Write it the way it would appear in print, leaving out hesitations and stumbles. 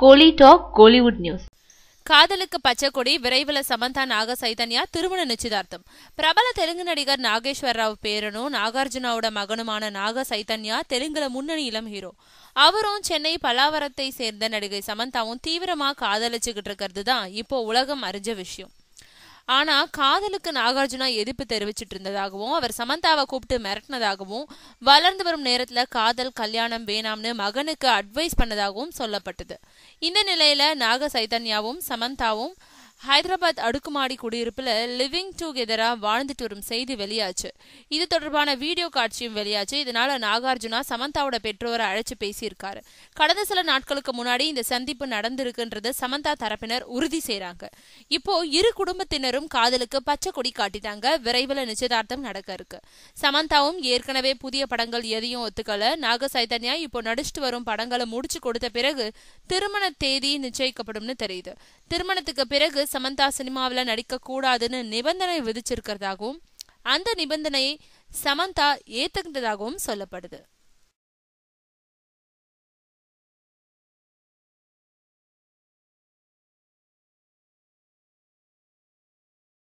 கோலி talk Kollywood news. காதலுக்கு பச்சை கொடி, விரைவில் சமந்தா நாக சைதன்யா திருமண நிச்சயதார்த்தம். பிரபல தெலுங்கு நடிகர் நாகேஸ்வர் ராவ் பேரனும் நாகார்ஜுனாவோட மகனுமான நாக சைதன்யா தெலுங்குல முன்னணி இளம் ஹீரோ. அவரும் சென்னை பல்லாவரத்தை சேர்ந்த நடிகை சமந்தாவும் தீவிரமா காதலிச்சுக்கிட்டு இருக்கிறது தான் இப்போ உலகம் அறிஞ்ச விஷயம். ஆனா காதலுக்கு நாகார்ஜுனா எதிர்ப்பு தெரிவிச்சிட்டு இருந்ததாகவும் அவர் சமந்தாவை கூப்பிட்டு மிரட்டினதாகவும் வளர்ந்து வரும் நேரத்துல காதல் கல்யாணம் வேணாம்னு மகனுக்கு அட்வைஸ் பண்ணதாகவும் சொல்லப்பட்டது. இந்த நிலையில நாக சைதன்யாவும் சமந்தாவும் ஹைதராபாத் அடுக்குமாடி குடியிருப்புல லிவிங் டுகெதரா வாழ்ந்துட்டு வரும் செய்தி வெளியாச்சு. இது தொடர்பான வீடியோ காட்சியும் வெளியாச்சு. இதனால நாகார்ஜுனா சமந்தாவோட பெற்றோரை அழைச்சு பேசியிருக்காரு. கடந்த சில நாட்களுக்கு முன்னாடி இந்த சந்திப்பு நடந்திருக்குன்றது சமந்தா தரப்பினர் உறுதி செய்றாங்க. இப்போ இரு குடும்பத்தினரும் காதலுக்கு பச்சை கொடி காட்டிட்டாங்க. விரைவில் நிச்சயதார்த்தம் நடக்க இருக்கு. சமந்தாவும் ஏற்கனவே புதிய படங்கள் எதையும் ஒத்துக்கல. நாக சைதன்யா இப்போ நடிச்சுட்டு வரும் படங்களை முடிச்சு கொடுத்த பிறகு திருமண தேதி நிச்சயிக்கப்படும் தெரியுது. திருமணத்துக்கு பிறகு சமந்தா சினிமாவில் நடிக்க கூடாதுன்னு நிபந்தனை விதிச்சிருக்கிறதாகவும் அந்த நிபந்தனையை சமந்தா ஏத்துக்கிட்டதாகவும் சொல்லப்படுது.